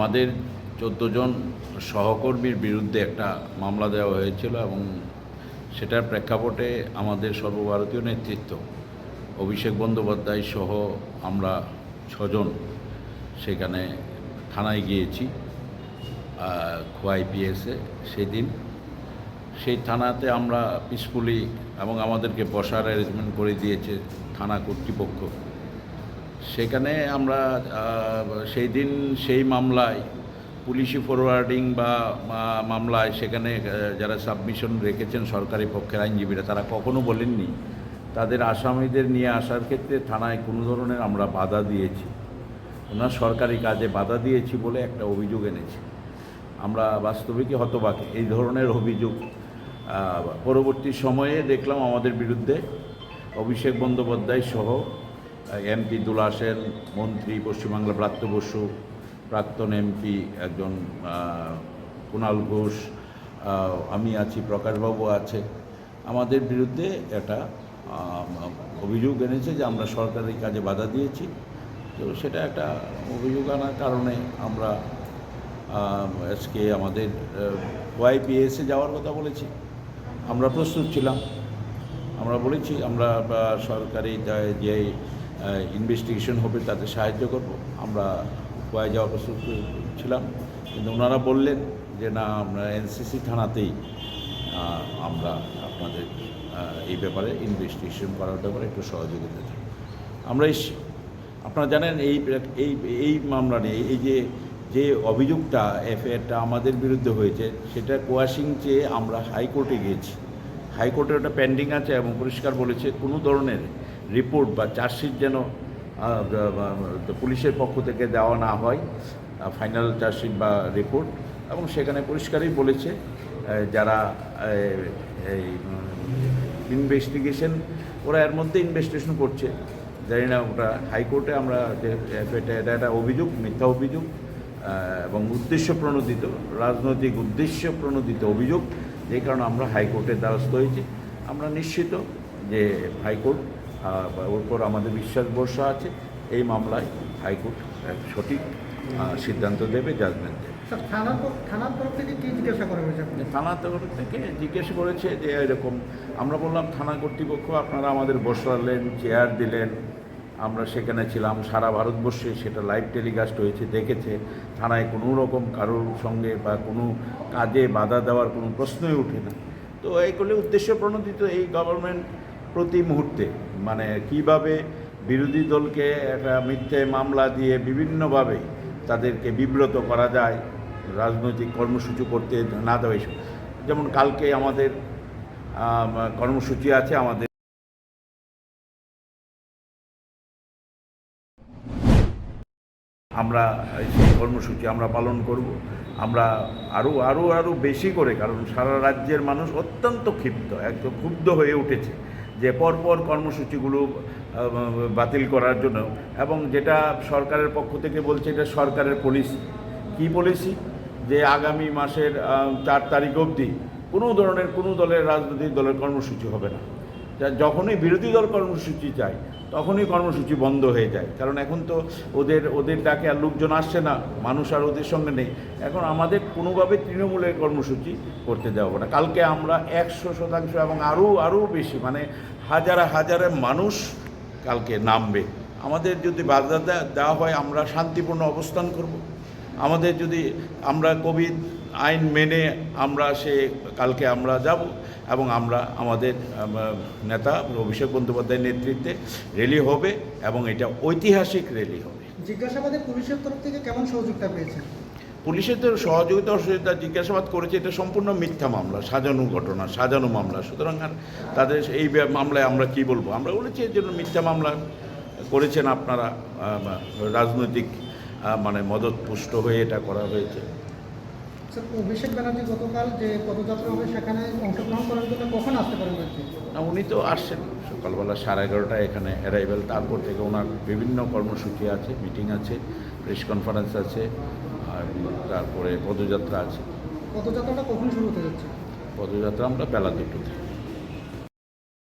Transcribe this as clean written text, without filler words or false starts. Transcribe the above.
আমাদের 14 জন সহকর্মীর বিরুদ্ধে একটা মামলা দেওয়া হয়েছিল এবং সেটার প্রেক্ষাপটে আমাদের সর্বভারতীয় নেতৃত্ব অভিষেক বন্দ্যোপাধ্যায় সহ আমরা 6 জন সেখানে থানায় গিয়েছি খোয়াই পিএসে সেদিন। সেই থানাতে আমরা পিসফুলি এবং আমাদেরকে বসার অ্যারেঞ্জমেন্ট করে দিয়েছে থানা কর্তৃপক্ষ। সেখানে আমরা সেই দিন সেই মামলায় পুলিশি ফরওয়ার্ডিং বা মামলায় সেখানে যারা সাবমিশন রেখেছেন সরকারি পক্ষের আইনজীবীরা, তারা কখনো বলেননি তাদের আসামিদের নিয়ে আসার ক্ষেত্রে থানায় কোনো ধরনের আমরা বাধা দিয়েছি, ওনার সরকারি কাজে বাধা দিয়েছি বলে একটা অভিযোগ এনেছি। আমরা বাস্তবিকই হতবাক এই ধরনের অভিযোগ। পরবর্তী সময়ে দেখলাম আমাদের বিরুদ্ধে অভিষেক বন্দ্যোপাধ্যায় সহ এমপি দুলা সেন, মন্ত্রী পশ্চিমবাংলা ব্রাত্য বসু, প্রাক্তন এমপি একজন কুণাল ঘোষ, আমি আছি, প্রকাশবাবু আছে, আমাদের বিরুদ্ধে একটা অভিযোগ এনেছে যে আমরা সরকারি কাজে বাধা দিয়েছি। তো সেটা একটা অভিযোগ আনার কারণে আমরা আজকে আমাদের ওয়াইপিএসে যাওয়ার কথা বলেছি। আমরা প্রস্তুত ছিলাম, আমরা বলেছি আমরা সরকারি যে ইনভেস্টিগেশন হবে তাতে সাহায্য করব। আমরা গোয়ায় যাওয়ার প্রস্তুত ছিলাম, কিন্তু ওনারা বললেন যে না, আমরা এনসিসি থানাতেই আমরা আপনাদের এই ব্যাপারে ইনভেস্টিগেশন করার ব্যাপারে একটু সহযোগিতা চাই। আমরা আপনারা জানেন এই মামলা নিয়ে যে অভিযোগটা এফআইআরটা আমাদের বিরুদ্ধে হয়েছে সেটা কোয়াশিং চেয়ে আমরা হাইকোর্টে গিয়েছি। হাইকোর্টে ওটা পেন্ডিং আছে এবং পরিষ্কার বলেছে কোনো ধরনের রিপোর্ট বা চার্জশিট যেন পুলিশের পক্ষ থেকে দেওয়া না হয়, ফাইনাল চার্জশিট বা রিপোর্ট। এবং সেখানে পরিষ্কারই বলেছে যারা এই ইনভেস্টিগেশন, ওরা এর মধ্যে ইনভেস্টিগেশন করছে, জানি না ওটা হাইকোর্টে আমরা এটা একটা অভিযোগ, মিথ্যা অভিযোগ এবং উদ্দেশ্য প্রণোদিত, রাজনৈতিক উদ্দেশ্য প্রণোদিত অভিযোগ, যে কারণে আমরা হাইকোর্টের দ্বারস্থ হয়েছি। আমরা নিশ্চিত যে হাইকোর্ট ওর উপর আমাদের বিশ্বাস ভরসা আছে, এই মামলায় হাইকোর্ট সঠিক সিদ্ধান্ত দেবে, জাজমেন্ট দেবে। থানার তরফ থেকে কী জিজ্ঞাসা করা হয়েছে? থানার তরফ থেকে জিজ্ঞেস করেছে যে এরকম, আমরা বললাম থানা কর্তৃপক্ষ আপনারা আমাদের বসালেন, চেয়ার দিলেন, আমরা সেখানে ছিলাম, সারা ভারতবর্ষে সেটা লাইভ টেলিকাস্ট হয়েছে, দেখেছে। থানায় কোনো রকম কারোর সঙ্গে বা কোনো কাজে বাধা দেওয়ার কোনো প্রশ্নই ওঠে না। তো এইগুলো উদ্দেশ্য প্রণোদিত এই গভর্নমেন্ট প্রতি মুহূর্তে মানে কিভাবে বিরোধী দলকে একটা মিথ্যে মামলা দিয়ে বিভিন্নভাবে তাদেরকে বিব্রত করা যায়, রাজনৈতিক কর্মসূচি করতে না দেওয়া। যেমন কালকে আমাদের কর্মসূচি আছে, আমাদের আমরা সেই কর্মসূচি আমরা পালন করব। আমরা আরও বেশি করে, কারণ সারা রাজ্যের মানুষ অত্যন্ত ক্ষিপ্ত, একদম ক্ষুব্ধ হয়ে উঠেছে যে পরপর কর্মসূচিগুলো বাতিল করার জন্য। এবং যেটা সরকারের পক্ষ থেকে বলছে এটা সরকারের পলিসি। কী পলিসি? যে আগামী মাসের 4 তারিখ অবধি কোনো ধরনের কোনো দলের রাজনৈতিক দলের কর্মসূচি হবে না। যখনই বিরোধী দল কর্মসূচি চায় তখনই কর্মসূচি বন্ধ হয়ে যায়, কারণ এখন তো ওদের ডাকে আর লোকজন আসছে না, মানুষ আর ওদের সঙ্গে নেই। এখন আমাদের কোনোভাবে তৃণমূলের কর্মসূচি করতে দেওয়া হবে না। কালকে আমরা 100% এবং আরও বেশি, মানে হাজারে মানুষ কালকে নামবে। আমাদের যদি বাধা দেওয়া হয় আমরা শান্তিপূর্ণ অবস্থান করব। আমাদের যদি আমরা কোভিড আইন মেনে আমরা কালকে আমরা যাব এবং আমরা আমাদের নেতা অভিষেক বন্দ্যোপাধ্যায়ের নেতৃত্বে র্যালি হবে এবং এটা ঐতিহাসিক র্যালি হবে। জিজ্ঞাসাবাদে পুলিশের তরফ থেকে কেমন সহযোগিতা পেয়েছেন? পুলিশের তো সহযোগিতা জিজ্ঞাসাবাদ করেছে, এটা সম্পূর্ণ মিথ্যা মামলা, সাজানো ঘটনা, সাজানো মামলা। সুতরাং আর তাদের এই মামলায় আমরা কি বলবো? আমরা বলেছি এর জন্য মিথ্যা মামলা করেছেন আপনারা, রাজনৈতিক মানে মদতপুষ্ট হয়ে এটা করা হয়েছে। স্যার, অভিষেক ব্যানার্জি গতকাল যে পদযাত্রা হবে সেখানে অংশগ্রহণ করার জন্য কখন আসতে পারেন? উনি তো আসছেন সকালবেলা 11:30 এখানে অ্যারাইভেল। তারপর থেকে ওনার বিভিন্ন কর্মসূচি আছে, মিটিং আছে, প্রেস কনফারেন্স আছে, আর তারপরে পদযাত্রা আছে। পদযাত্রাটা কখন শুরু হতে যাচ্ছে? পদযাত্রা আমরা বেলা 2টোতে।